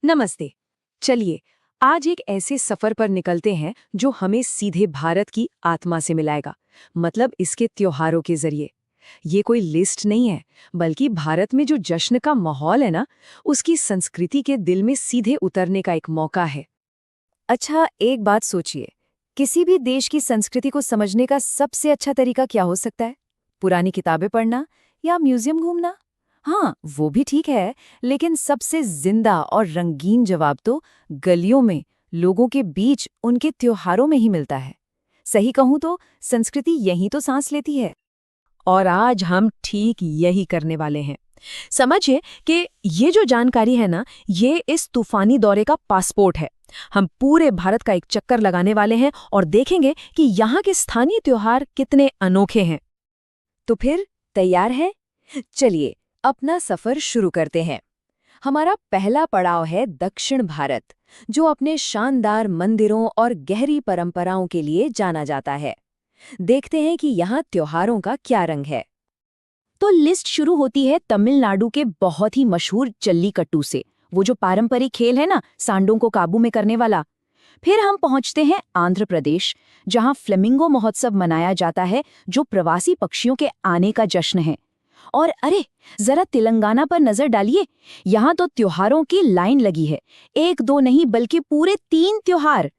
नमस्ते। चलिए, आज एक ऐसे सफर पर निकलते हैं जो हमें सीधे भारत की आत्मा से मिलाएगा, मतलब इसके त्योहारों के जरिए। ये कोई लिस्ट नहीं है, बल्कि भारत में जो जश्न का माहौल है ना, उसकी संस्कृति के दिल में सीधे उतरने का एक मौका है। अच्छा, एक बात सोचिए। किसी भी देश की संस्कृति को समझने का सबसे अच्छा तरीका क्या हो सकता है? पुरानी किताबें पढ़ना या म्यूजियम घूमना? हाँ, वो भी ठीक है, लेकिन सबसे जिंदा और रंगीन जवाब तो गलियों में, लोगों के बीच, उनके त्योहारों में ही मिलता है। सही कहूँ तो संस्कृति यहीं तो सांस लेती है। और आज हम ठीक यही करने वाले हैं। समझिए कि ये जो जानकारी है ना, ये इस तूफानी दौरे का पासपोर्ट है। हम पूरे भारत का एक चक्कर लगाने वाले हैं और देखेंगे कि यहाँ के स्थानीय त्योहार कितने अनोखे हैं। तो फिर तैयार है? चलिए, अपना सफर शुरू करते हैं। हमारा पहला पड़ाव है दक्षिण भारत, जो अपने शानदार मंदिरों और गहरी परंपराओं के लिए जाना जाता है। देखते हैं कि यहाँ त्योहारों का क्या रंग है। तो लिस्ट शुरू होती है तमिलनाडु के बहुत ही मशहूर जल्लीकट्टू से, वो जो पारंपरिक खेल है ना, सांडों को काबू में करने वाला। फिर हम पहुंचते हैं आंध्र प्रदेश, जहां फ्लेमिंगो महोत्सव मनाया जाता है, जो प्रवासी पक्षियों के आने का जश्न है। और अरे, जरा तेलंगाना पर नजर डालिए। यहाँ तो त्योहारों की लाइन लगी है। एक दो नहीं, बल्कि पूरे 3 त्योहार।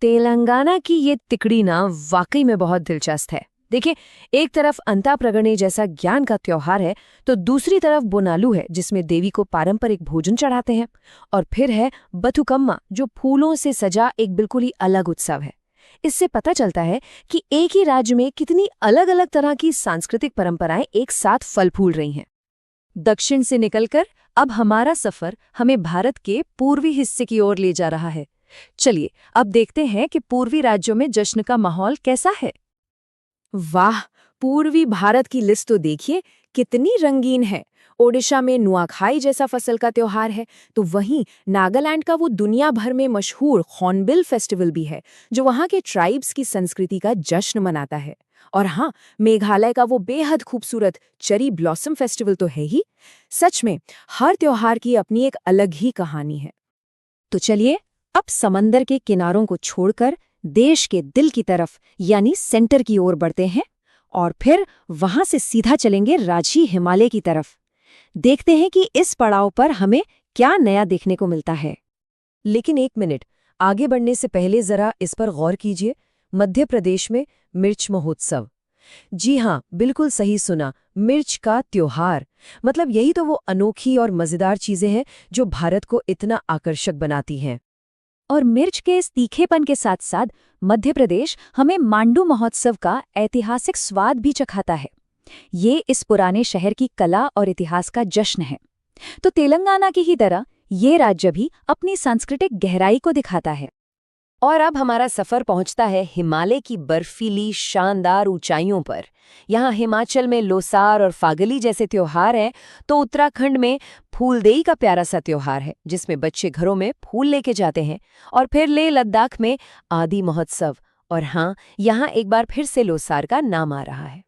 तेलंगाना की ये तिकड़ी ना वाकई में बहुत दिलचस्प है। देखिए, एक तरफ अंताप्रगणे जैसा ज्ञान का त्योहार है, तो दूसरी तरफ बोनालू है, जिसमें देवी को पारंपरिक भोजन चढ़ाते हैं। और फिर है बथुकम्मा, जो फूलों से सजा एक बिल्कुल ही अलग उत्सव है। इससे पता चलता है कि एक ही राज्य में कितनी अलग अलग तरह की सांस्कृतिक परंपराएं एक साथ फल फूल रही हैं। दक्षिण से निकलकर अब हमारा सफर हमें भारत के पूर्वी हिस्से की ओर ले जा रहा है। चलिए, अब देखते हैं कि पूर्वी राज्यों में जश्न का माहौल कैसा है। वाह, पूर्वी भारत की लिस्ट तो देखिए, कितनी रंगीन है। ओडिशा में नुआखाई जैसा फसल का त्योहार है, तो वहीं नागालैंड का वो दुनिया भर में मशहूर हॉर्नबिल फेस्टिवल भी है, जो वहाँ के ट्राइब्स की संस्कृति का जश्न मनाता है। और हाँ, मेघालय का वो बेहद खूबसूरत चेरी ब्लॉसम फेस्टिवल तो है ही। सच में, हर त्योहार की अपनी एक अलग ही कहानी है। तो चलिए, अब समंदर के किनारों को छोड़कर देश के दिल की तरफ, यानी सेंटर की ओर बढ़ते हैं, और फिर वहां से सीधा चलेंगे रांची हिमालय की तरफ। देखते हैं कि इस पड़ाव पर हमें क्या नया देखने को मिलता है। लेकिन एक मिनट, आगे बढ़ने से पहले जरा इस पर गौर कीजिए। मध्य प्रदेश में मिर्च महोत्सव। जी हाँ, बिल्कुल सही सुना, मिर्च का त्योहार। मतलब यही तो वो अनोखी और मजेदार चीजें हैं जो भारत को इतना आकर्षक बनाती हैं। और मिर्च के इस तीखेपन के साथ साथ मध्य प्रदेश हमें मांडू महोत्सव का ऐतिहासिक स्वाद भी चखाता है। ये इस पुराने शहर की कला और इतिहास का जश्न है। तो तेलंगाना की ही तरह ये राज्य भी अपनी सांस्कृतिक गहराई को दिखाता है। और अब हमारा सफर पहुंचता है हिमालय की बर्फीली शानदार ऊंचाइयों पर। यहाँ हिमाचल में लोसार और फागली जैसे त्योहार हैं, तो उत्तराखंड में फूलदेई का प्यारा सा त्योहार है, जिसमें बच्चे घरों में फूल लेके जाते हैं। और फिर लेह लद्दाख में आदि महोत्सव। और हाँ, यहाँ एक बार फिर से लोसार का नाम आ रहा है।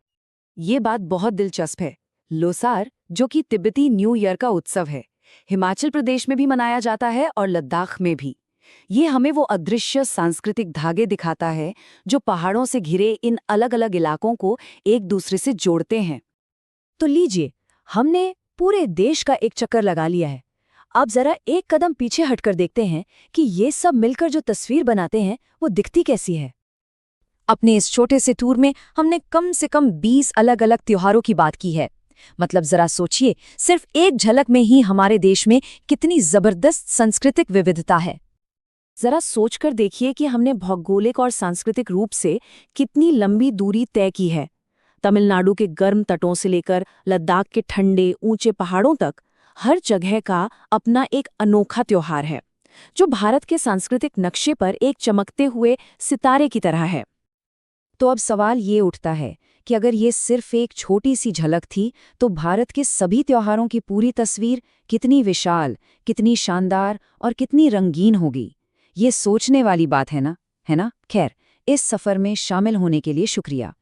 ये बात बहुत दिलचस्प है। लोसार, जो कि तिब्बती न्यू ईयर का उत्सव है, हिमाचल प्रदेश में भी मनाया जाता है और लद्दाख में भी। ये हमें वो अदृश्य सांस्कृतिक धागे दिखाता है जो पहाड़ों से घिरे इन अलग अलग इलाकों को एक दूसरे से जोड़ते हैं। तो लीजिए, हमने पूरे देश का एक चक्कर लगा लिया है। अब जरा एक कदम पीछे हटकर देखते हैं कि ये सब मिलकर जो तस्वीर बनाते हैं, वो दिखती कैसी है। अपने इस छोटे से टूर में हमने कम से कम 20 अलग अलग त्योहारों की बात की है। मतलब जरा सोचिए, सिर्फ एक झलक में ही हमारे देश में कितनी जबरदस्त सांस्कृतिक विविधता है। जरा सोचकर देखिए कि हमने भौगोलिक और सांस्कृतिक रूप से कितनी लंबी दूरी तय की है। तमिलनाडु के गर्म तटों से लेकर लद्दाख के ठंडे ऊंचे पहाड़ों तक, हर जगह का अपना एक अनोखा त्योहार है, जो भारत के सांस्कृतिक नक्शे पर एक चमकते हुए सितारे की तरह है। तो अब सवाल ये उठता है कि अगर ये सिर्फ एक छोटी सी झलक थी, तो भारत के सभी त्योहारों की पूरी तस्वीर कितनी विशाल, कितनी शानदार और कितनी रंगीन होगी। ये सोचने वाली बात है ना? खैर, इस सफर में शामिल होने के लिए शुक्रिया।